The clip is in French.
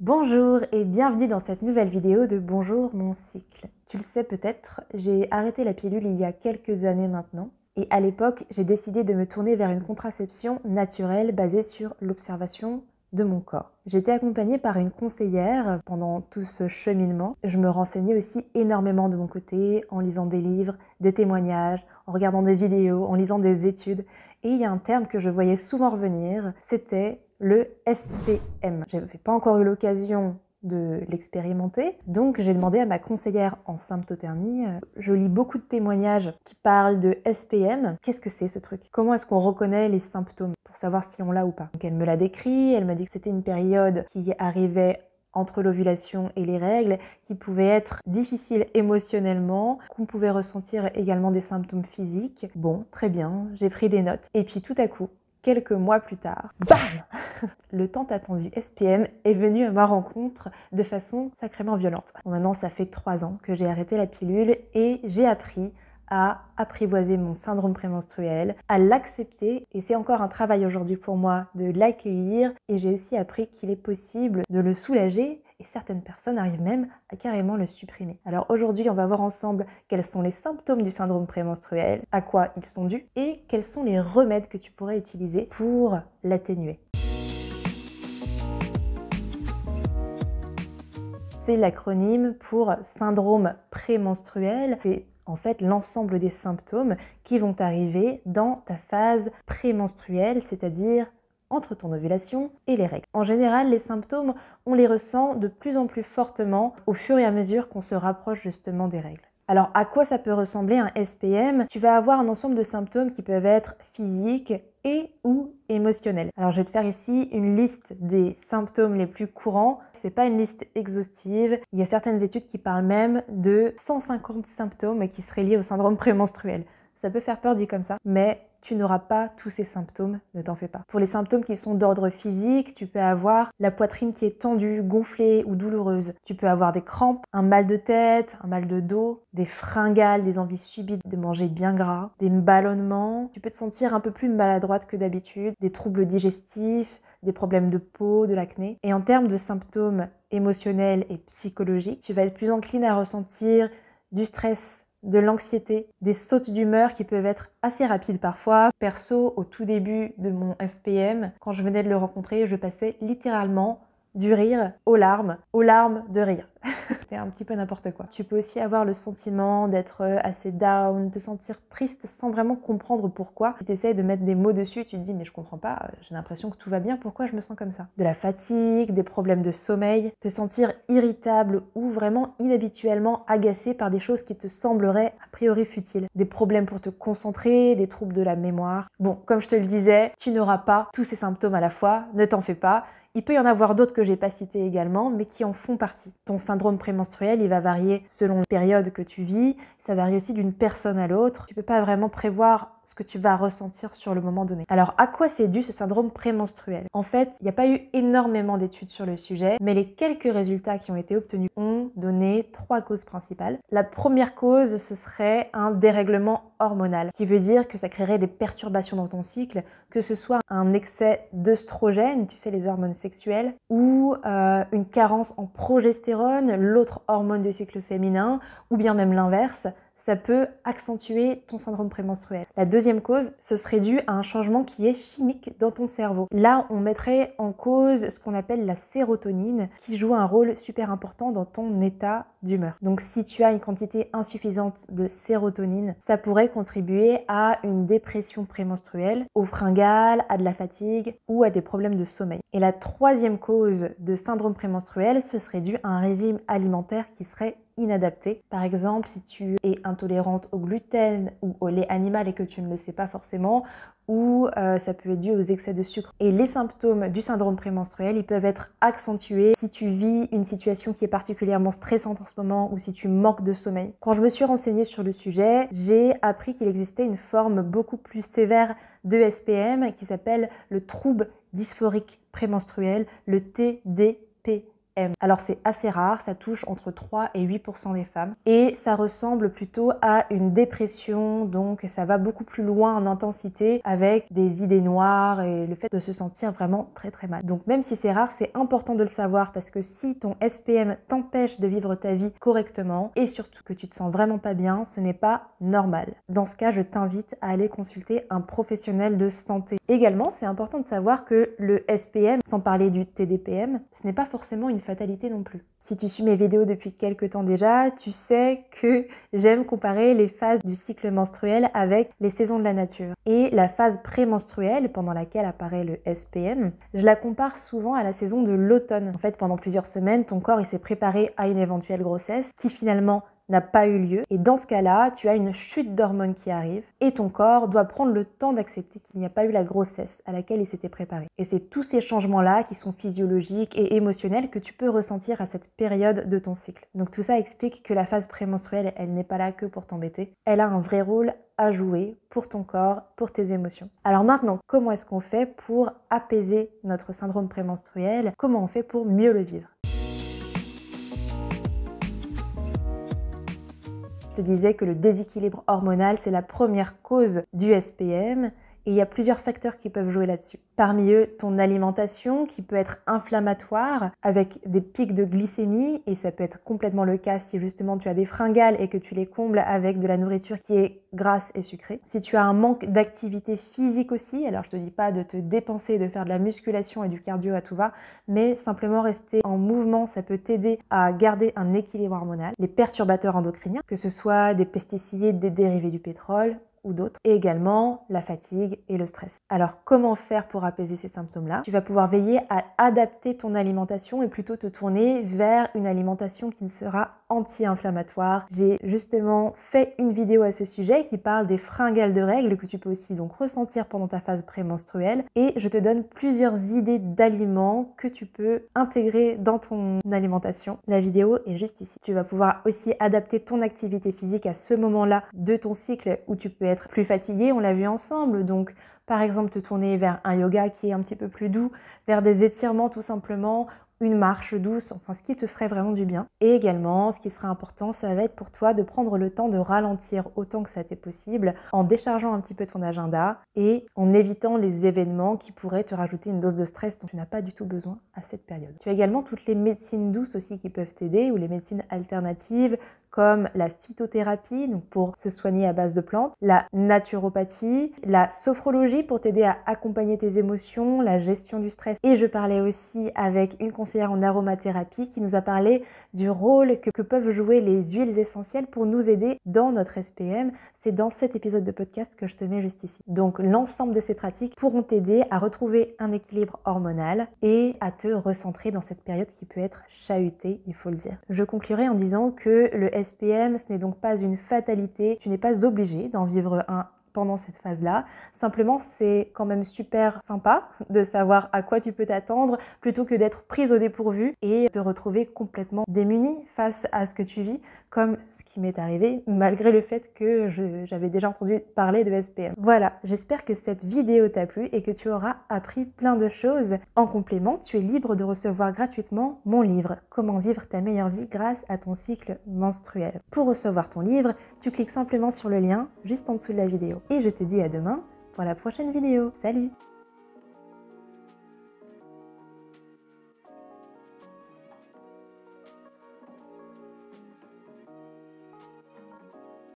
Bonjour et bienvenue dans cette nouvelle vidéo de Bonjour mon cycle. Tu le sais peut-être, j'ai arrêté la pilule il y a quelques années maintenant et à l'époque j'ai décidé de me tourner vers une contraception naturelle basée sur l'observation de mon corps. J'étais accompagnée par une conseillère pendant tout ce cheminement. Je me renseignais aussi énormément de mon côté en lisant des livres, des témoignages, en regardant des vidéos, en lisant des études. Et il y a un terme que je voyais souvent revenir, c'était le SPM. Je n'avais pas encore eu l'occasion de l'expérimenter, donc j'ai demandé à ma conseillère en symptothermie. Je lis beaucoup de témoignages qui parlent de SPM. Qu'est-ce que c'est ce truc? Comment est-ce qu'on reconnaît les symptômes pour savoir si on l'a ou pas? Donc elle me l'a décrit, elle m'a dit que c'était une période qui arrivait entre l'ovulation et les règles, qui pouvait être difficile émotionnellement, qu'on pouvait ressentir également des symptômes physiques. Bon, très bien, j'ai pris des notes. Et puis tout à coup, quelques mois plus tard, bam! Le tant attendu SPM est venu à ma rencontre de façon sacrément violente. Bon, maintenant, ça fait 3 ans que j'ai arrêté la pilule et j'ai appris à apprivoiser mon syndrome prémenstruel, à l'accepter, et c'est encore un travail aujourd'hui pour moi de l'accueillir, et j'ai aussi appris qu'il est possible de le soulager, et certaines personnes arrivent même à carrément le supprimer. Alors aujourd'hui, on va voir ensemble quels sont les symptômes du syndrome prémenstruel, à quoi ils sont dus, et quels sont les remèdes que tu pourrais utiliser pour l'atténuer. C'est l'acronyme pour syndrome prémenstruel. C'est en fait l'ensemble des symptômes qui vont arriver dans ta phase prémenstruelle, c'est-à-dire entre ton ovulation et les règles. En général, les symptômes, on les ressent de plus en plus fortement au fur et à mesure qu'on se rapproche justement des règles. Alors, à quoi ça peut ressembler un SPM? Tu vas avoir un ensemble de symptômes qui peuvent être physiques et ou émotionnels. Alors, je vais te faire ici une liste des symptômes les plus courants. C'est pas une liste exhaustive. Il y a certaines études qui parlent même de 150 symptômes qui seraient liés au syndrome prémenstruel. Ça peut faire peur dit comme ça, mais tu n'auras pas tous ces symptômes, ne t'en fais pas. Pour les symptômes qui sont d'ordre physique, tu peux avoir la poitrine qui est tendue, gonflée ou douloureuse. Tu peux avoir des crampes, un mal de tête, un mal de dos, des fringales, des envies subites de manger bien gras, des ballonnements. Tu peux te sentir un peu plus maladroite que d'habitude, des troubles digestifs, des problèmes de peau, de l'acné. Et en termes de symptômes émotionnels et psychologiques, tu vas être plus encline à ressentir du stress, de l'anxiété, des sautes d'humeur qui peuvent être assez rapides parfois. Perso, au tout début de mon SPM, quand je venais de le rencontrer, je passais littéralement du rire aux larmes de rire. C'était un petit peu n'importe quoi. Tu peux aussi avoir le sentiment d'être assez down, te sentir triste sans vraiment comprendre pourquoi. Si tu essayes de mettre des mots dessus, tu te dis mais je comprends pas, j'ai l'impression que tout va bien, pourquoi je me sens comme ça? De la fatigue, des problèmes de sommeil, te sentir irritable ou vraiment inhabituellement agacé par des choses qui te sembleraient a priori futiles. Des problèmes pour te concentrer, des troubles de la mémoire. Bon, comme je te le disais, tu n'auras pas tous ces symptômes à la fois, ne t'en fais pas. Il peut y en avoir d'autres que j'ai pas cités également, mais qui en font partie. Ton syndrome prémenstruel, il va varier selon la période que tu vis, ça varie aussi d'une personne à l'autre. Tu peux pas vraiment prévoir ce que tu vas ressentir sur le moment donné. Alors, à quoi c'est dû ce syndrome prémenstruel? En fait, il n'y a pas eu énormément d'études sur le sujet, mais les quelques résultats qui ont été obtenus ont donné 3 causes principales. La première cause, ce serait un dérèglement hormonal, qui veut dire que ça créerait des perturbations dans ton cycle, que ce soit un excès d'œstrogène, tu sais, les hormones sexuelles, ou une carence en progestérone, l'autre hormone du cycle féminin, ou bien même l'inverse. Ça peut accentuer ton syndrome prémenstruel. La deuxième cause, ce serait dû à un changement qui est chimique dans ton cerveau. Là, on mettrait en cause ce qu'on appelle la sérotonine, qui joue un rôle super important dans ton état d'humeur. Donc si tu as une quantité insuffisante de sérotonine, ça pourrait contribuer à une dépression prémenstruelle, aux fringales, à de la fatigue ou à des problèmes de sommeil. Et la troisième cause de syndrome prémenstruel, ce serait dû à un régime alimentaire qui serait inadapté. Par exemple, si tu es intolérante au gluten ou au lait animal et que tu ne le sais pas forcément, ou ça peut être dû aux excès de sucre. Et les symptômes du syndrome prémenstruel, ils peuvent être accentués si tu vis une situation qui est particulièrement stressante en ce moment ou si tu manques de sommeil. Quand je me suis renseignée sur le sujet, j'ai appris qu'il existait une forme beaucoup plus sévère de SPM qui s'appelle le trouble dysphorique prémenstruel, le TDPM. SPM. Alors c'est assez rare, ça touche entre 3 et 8% des femmes et ça ressemble plutôt à une dépression, donc ça va beaucoup plus loin en intensité avec des idées noires et le fait de se sentir vraiment très très mal. Donc même si c'est rare, c'est important de le savoir parce que si ton SPM t'empêche de vivre ta vie correctement et surtout que tu te sens vraiment pas bien, ce n'est pas normal. Dans ce cas, je t'invite à aller consulter un professionnel de santé. Également, c'est important de savoir que le SPM, sans parler du TDPM, ce n'est pas forcément une fatalité non plus. Si tu suis mes vidéos depuis quelques temps déjà, tu sais que j'aime comparer les phases du cycle menstruel avec les saisons de la nature. Et la phase prémenstruelle, pendant laquelle apparaît le SPM, je la compare souvent à la saison de l'automne. En fait, pendant plusieurs semaines, ton corps il s'est préparé à une éventuelle grossesse qui finalement n'a pas eu lieu. Et dans ce cas-là, tu as une chute d'hormones qui arrive et ton corps doit prendre le temps d'accepter qu'il n'y a pas eu la grossesse à laquelle il s'était préparé. Et c'est tous ces changements-là qui sont physiologiques et émotionnels que tu peux ressentir à cette période de ton cycle. Donc tout ça explique que la phase prémenstruelle, elle n'est pas là que pour t'embêter. Elle a un vrai rôle à jouer pour ton corps, pour tes émotions. Alors maintenant, comment est-ce qu'on fait pour apaiser notre syndrome prémenstruel? Comment on fait pour mieux le vivre? Je te disais que le déséquilibre hormonal, c'est la première cause du SPM et il y a plusieurs facteurs qui peuvent jouer là-dessus. Parmi eux, ton alimentation qui peut être inflammatoire avec des pics de glycémie et ça peut être complètement le cas si justement tu as des fringales et que tu les combles avec de la nourriture qui est grasse et sucrée. Si tu as un manque d'activité physique aussi, alors je te dis pas de te dépenser, de faire de la musculation et du cardio à tout va, mais simplement rester en mouvement, ça peut t'aider à garder un équilibre hormonal. Les perturbateurs endocriniens, que ce soit des pesticides, des dérivés du pétrole, ou d'autres, et également la fatigue et le stress. Alors comment faire pour apaiser ces symptômes-là? Tu vas pouvoir veiller à adapter ton alimentation et plutôt te tourner vers une alimentation qui sera anti-inflammatoire. J'ai justement fait une vidéo à ce sujet qui parle des fringales de règles que tu peux aussi donc ressentir pendant ta phase prémenstruelle et je te donne plusieurs idées d'aliments que tu peux intégrer dans ton alimentation. La vidéo est juste ici. Tu vas pouvoir aussi adapter ton activité physique à ce moment-là de ton cycle où tu peux être plus fatigué, on l'a vu ensemble, donc par exemple te tourner vers un yoga qui est un petit peu plus doux, vers des étirements tout simplement, une marche douce, enfin ce qui te ferait vraiment du bien. Et également, ce qui sera important, ça va être pour toi de prendre le temps de ralentir autant que ça t'est possible en déchargeant un petit peu ton agenda et en évitant les événements qui pourraient te rajouter une dose de stress dont tu n'as pas du tout besoin à cette période. Tu as également toutes les médecines douces aussi qui peuvent t'aider ou les médecines alternatives comme la phytothérapie, donc pour se soigner à base de plantes, la naturopathie, la sophrologie pour t'aider à accompagner tes émotions, la gestion du stress. Et je parlais aussi avec une conseillère en aromathérapie qui nous a parlé du rôle que peuvent jouer les huiles essentielles pour nous aider dans notre SPM. C'est dans cet épisode de podcast que je te mets juste ici. Donc l'ensemble de ces pratiques pourront t'aider à retrouver un équilibre hormonal et à te recentrer dans cette période qui peut être chahutée, il faut le dire. Je conclurai en disant que le SPM, ce n'est donc pas une fatalité, tu n'es pas obligé d'en vivre un pendant cette phase-là. Simplement, c'est quand même super sympa de savoir à quoi tu peux t'attendre plutôt que d'être prise au dépourvu et te retrouver complètement démunie face à ce que tu vis, comme ce qui m'est arrivé, malgré le fait que j'avais déjà entendu parler de SPM. Voilà, j'espère que cette vidéo t'a plu et que tu auras appris plein de choses. En complément, tu es libre de recevoir gratuitement mon livre « Comment vivre ta meilleure vie grâce à ton cycle menstruel ». Pour recevoir ton livre, tu cliques simplement sur le lien juste en dessous de la vidéo. Et je te dis à demain pour la prochaine vidéo. Salut!